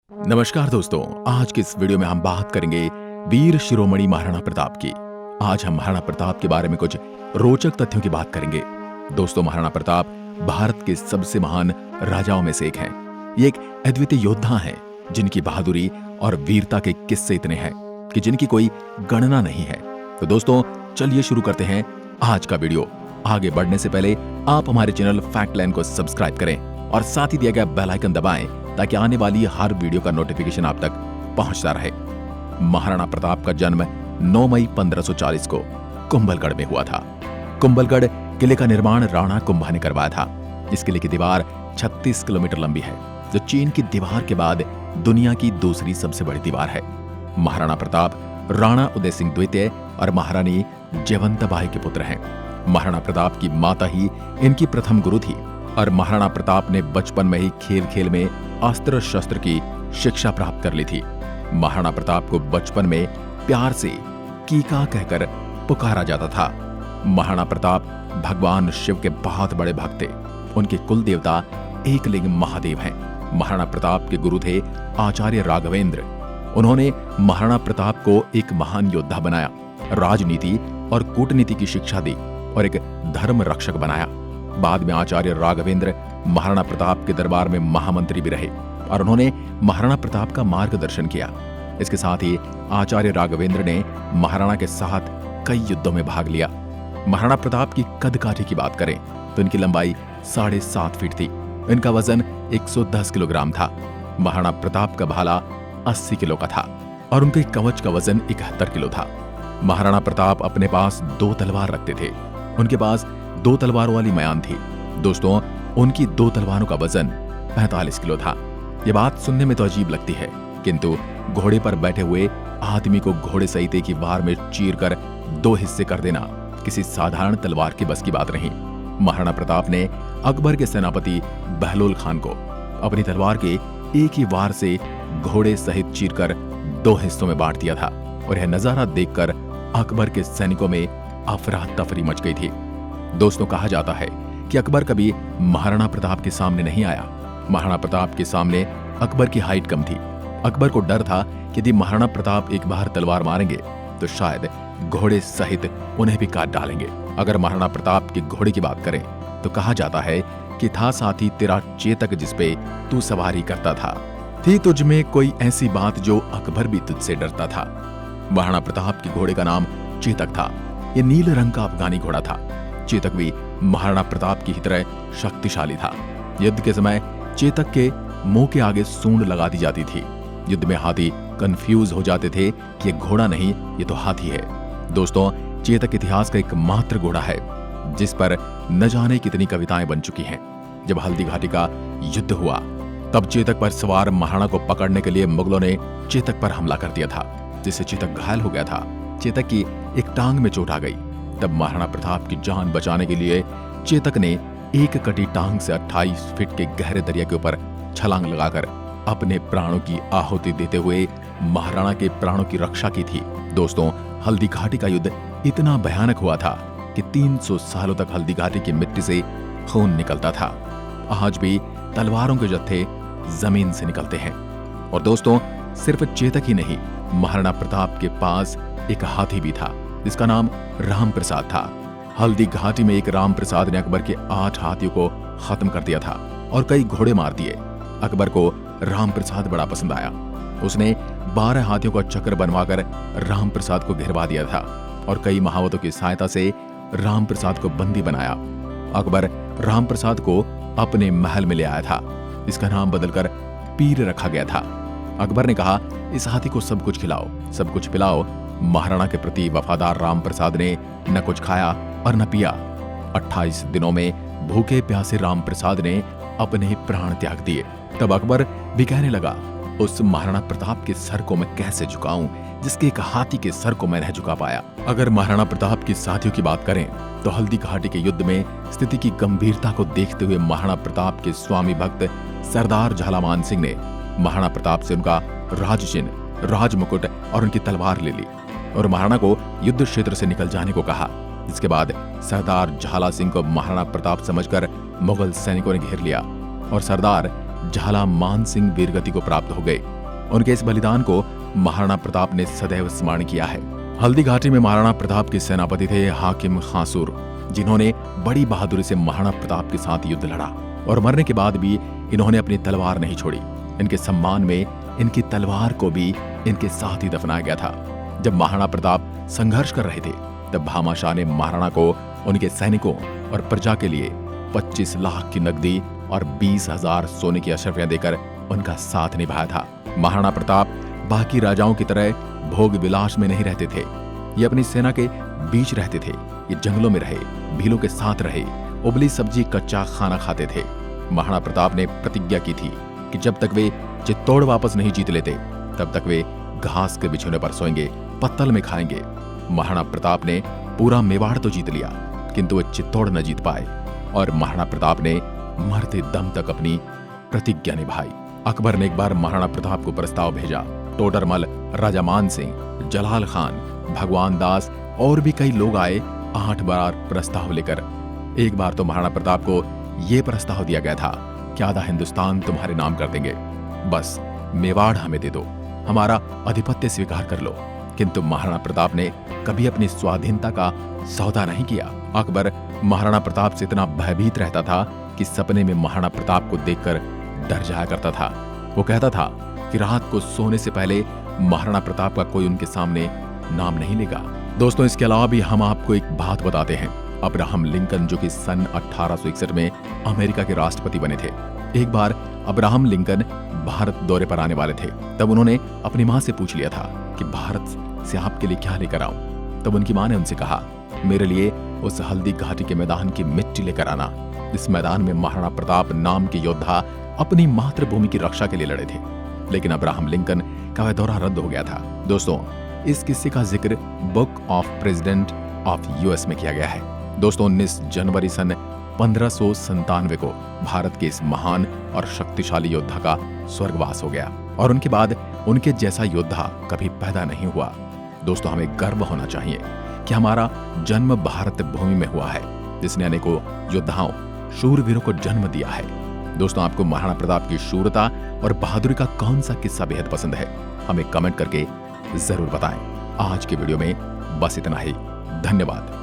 नमस्कार दोस्तों, आज की इस वीडियो में हम बात करेंगे वीर शिरोमणि महाराणा प्रताप की। आज हम महाराणा प्रताप के बारे में कुछ रोचक तथ्यों की बात करेंगे। दोस्तों, महाराणा प्रताप भारत के सबसे महान राजाओं में से एक हैं। ये एक अद्वितीय योद्धा हैं जिनकी बहादुरी और वीरता के किस्से इतने हैं कि जिनकी कोई गणना नहीं है। तो दोस्तों, चलिए शुरू करते हैं आज का वीडियो। आगे बढ़ने से पहले आप हमारे चैनल फैक्टलाइन को सब्सक्राइब करें और साथ ही दिया गया बेल आइकन दबाएं ताकि आने वाली हर वीडियो का नोटिफिकेशन आप तक पहुंचता रहे। महाराणा प्रताप का जन्म 9 मई 1540 को कुंभलगढ़ में हुआ था। कुंभलगढ़ किले का निर्माण राणा कुंभा ने करवाया था। इस किले की दीवार 36 किलोमीटर लंबी है, जो चीन की दीवार के बाद दुनिया की दूसरी सबसे बड़ी दीवार है। महाराणा प्रताप राणा उदय सिंह द्वितीय और महारानी जयवंताबाई के पुत्र हैं। महाराणा प्रताप की माता ही इनकी प्रथम गुरु थी और महाराणा प्रताप ने बचपन में ही खेल खेल में अस्त्र शस्त्र की शिक्षा प्राप्त कर ली थी। महाराणा प्रताप को बचपन में प्यार से कीका कहकर पुकारा जाता था। महाराणा प्रताप भगवान शिव के बहुत बड़े भक्त थे। उनके कुल देवता एकलिंग महादेव हैं। महाराणा प्रताप के गुरु थे आचार्य राघवेंद्र। उन्होंने महाराणा प्रताप को एक महान योद्धा बनाया, राजनीति और कूटनीति की शिक्षा दी और एक धर्म रक्षक बनाया। बाद में आचार्य राघवेंद्र महाराणा प्रताप के दरबार में महामंत्री भी रहे और उन्होंने महाराणा प्रताप का मार्गदर्शन किया। इसके साथ ही आचार्य राघवेंद्र ने महाराणा के साथ कई युद्धों में भाग लिया। महाराणा प्रताप की कदकाठी की बात करें तो इनकी लंबाई 7.5 फीट थी। इनका वजन 110 किलोग्राम था। महाराणा प्रताप का भाला 80 किलो का था और उनके कवच का वजन 71 किलो था। महाराणा प्रताप अपने पास 2 तलवार रखते थे। उनके पास 2 तलवारों वाली मयान थी। दोस्तों, उनकी 2 तलवारों का वजन 45 किलो था। ये बात सुनने में तो अजीब लगती है, किंतु घोड़े पर बैठे हुए आदमी को घोड़े सहित एक ही वार में चीरकर 2 हिस्से कर देना किसी साधारण तलवार के बस की बात नहीं। महाराणा प्रताप ने अकबर के सेनापति बहलोल खान को अपनी तलवार के एक ही वार से घोड़े सहित चीरकर 2 हिस्सों में बांट दिया था और यह नजारा देखकर अकबर के सैनिकों में अफरा तफरी मच गई थी। दोस्तों, कहा जाता है कि अकबर कभी महाराणा प्रताप के सामने नहीं आया। महाराणा प्रताप के सामने अकबर की हाइट कम थी। अकबर को डर था कि यदि महाराणा प्रताप एक बार तलवार मारेंगे तो शायद घोड़े सहित उन्हें भी काट डालेंगे। अगर महाराणा प्रताप के घोड़े की बात करें तो कहा जाता है कि था साथी तेरा चेतक जिस पे तू सवारी करता था, थी तुझ में कोई ऐसी बात जो अकबर भी तुझसे डरता था। महाराणा प्रताप के घोड़े का नाम चेतक था। ये नील रंग का अफगानी घोड़ा था। चेतक भी महाराणा प्रताप की ही तरह शक्तिशाली था। युद्ध के समय चेतक के मुंह के आगे सूंड लगा दी जाती थी। युद्ध में हाथी कंफ्यूज हो जाते थे कि ये घोड़ा नहीं, ये तो हाथी है। दोस्तों, चेतक इतिहास का एकमात्र घोड़ा है जिस पर न जाने कितनी कविताएं बन चुकी हैं। जब हल्दी घाटी का युद्ध हुआ तब चेतक पर सवार महाराणा को पकड़ने के लिए मुगलों ने चेतक पर हमला कर दिया था, जिससे चेतक घायल हो गया था। चेतक की एक टांग में चोट आ गई। तब महाराणा प्रताप की जान बचाने के लिए चेतक ने एक कटी टांग से 28 फीट के गहरे दरिया के ऊपर छलांग लगाकर अपने प्राणों की आहुति देते हुए महाराणा के प्राणों की रक्षा की थी। दोस्तों, हल्दी घाटी का युद्ध इतना भयानक हुआ था कि 300 सालों तक हल्दी घाटी की मिट्टी से खून निकलता था। आज भी तलवारों के जत्थे जमीन से निकलते हैं। और दोस्तों, सिर्फ चेतक ही नहीं, महाराणा प्रताप के पास एक हाथी भी था जिसका नाम राम प्रसाद था। हल्दी घाटी में एक राम प्रसाद ने अकबर के 8 हाथियों को खत्म कर दिया था और कई घोड़े मार दिए। अकबर को राम प्रसाद बड़ा पसंद आया। उसने 12 हाथियों का चक्र बनवाकर राम प्रसाद को घिरवा दिया था और कई महावतों की सहायता से राम प्रसाद को बंदी बनाया। अकबर राम प्रसाद को अपने महल में ले आया था। इसका नाम बदलकर पीर रखा गया था। अकबर ने कहा, इस हाथी को सब कुछ खिलाओ, सब कुछ पिलाओ। महाराणा के प्रति वफादार राम प्रसाद ने न कुछ खाया और न पिया। 28 दिनों में भूखे प्यासे राम प्रसाद ने अपने प्राण त्याग दिए। तब अकबर भी कहने लगा, उस महाराणा प्रताप के सर को मैं कैसे झुकाऊं जिसके एक हाथी के सर को मैं नहीं झुका पाया। अगर महाराणा प्रताप की साथियों की बात करें तो हल्दी घाटी के युद्ध में स्थिति की गंभीरता को देखते हुए महाराणा प्रताप के स्वामी भक्त सरदार झालामान सिंह ने महाराणा प्रताप से उनका राजचिन्ह, राजमुकुट और उनकी तलवार ले ली और महाराणा को युद्ध क्षेत्र से निकल जाने को कहा। इसके बाद सरदार झाला सिंह को महाराणा प्रताप समझकर मुगल सैनिकों ने घेर लिया और सरदार झाला मान सिंह वीरगति को प्राप्त हो गए। उनके इस बलिदान को महाराणा प्रताप ने सदैव स्मरण किया है। हल्दी घाटी में महाराणा प्रताप के सेनापति थे हाकिम खांसूर, जिन्होंने बड़ी बहादुरी से महाराणा प्रताप के साथ युद्ध लड़ा और मरने के बाद भी इन्होंने अपनी तलवार नहीं छोड़ी। इनके सम्मान में इनकी तलवार को भी इनके साथ ही दफनाया गया था। जब महाराणा प्रताप संघर्ष कर रहे थे तब भामाशाह ने महाराणा को उनके सैनिकों और प्रजा के लिए 25 लाख की नकदी और 20,000 सोने की अशर्फियां देकर उनका साथ निभाया था। महाराणा प्रताप बाकी राजाओं की तरह भोग विलास में नहीं रहते थे। ये अपनी सेना के बीच रहते थे। ये जंगलों में रहे, भीलों के साथ रहे, उबली सब्जी कच्चा खाना खाते थे। महाराणा प्रताप ने प्रतिज्ञा की थी कि जब तक वे चित्तौड़ वापस नहीं जीत लेते तब तक वे घास के बिछौने पर सोएंगे, पत्तल में खाएंगे। महाराणा प्रताप ने पूरा मेवाड़ तो जीत लिया, किंतु वे चित्तौड़ न जीत पाए और महाराणा प्रताप ने मरते दम तक अपनी प्रतिज्ञा निभाई। अकबर ने एक बार महाराणा प्रताप को प्रस्ताव भेजा। टोडरमल, राजा मान सिंह, जलाल खान, भगवान दास और भी कई लोग आए 8 बार प्रस्ताव लेकर। एक बार तो महाराणा प्रताप को यह प्रस्ताव दिया गया था कि आधा हिंदुस्तान तुम्हारे नाम कर देंगे, बस मेवाड़ हमें दे दो, हमारा आधिपत्य स्वीकार कर लो। किंतु महाराणा प्रताप ने कभी अपनी स्वाधीनता का सौदा नहीं किया। अकबर महाराणा प्रताप से इतना भयभीत रहता था कि सपने में महाराणा प्रताप को देखकर डर जाया करता था। वो कहता था कि रात को सोने से पहले महाराणा प्रताप का कोई उनके सामने नाम नहीं लेगा। दोस्तों, इसके अलावा भी हम आपको एक बात बताते हैं। अब्राहम लिंकन, जो कि सन 1861 में अमेरिका के राष्ट्रपति बने थे, एक बार अब्राहम लिंकन भारत दौरे पर आने वाले थे। तब उन्होंने अपनी माँ से पूछ लिया था कि भारत से आपके लिए क्या लेकर आऊं। तब उनकी माँ ने उनसे कहा, मेरे लिए उस हल्दी घाटी के मैदान की मिट्टी लेकर आना। इस मैदान में महाराणा प्रताप नाम के योद्धा अपनी मातृभूमि की रक्षा के लिए लड़े थे। लेकिन अब्राहम लिंकन का वह दौरा रद्द हो गया था। दोस्तों, इस किस्से का जिक्र book of president of US में किया गया है। दोस्तों, 19 जनवरी सन 1597 को भारत के इस महान और शक्तिशाली योद्धा का स्वर्गवास हो गया और उनके बाद उनके जैसा योद्धा कभी पैदा नहीं हुआ। दोस्तों, हमें गर्व होना चाहिए कि हमारा जन्म भारत भूमि में हुआ है, जिसने अनेकों योद्धाओं, शूरवीरों को जन्म दिया है। दोस्तों, आपको महाराणा प्रताप की शूरता और बहादुरी का कौन सा किस्सा बेहद पसंद है, हमें कमेंट करके जरूर बताएं। आज के वीडियो में बस इतना ही। धन्यवाद।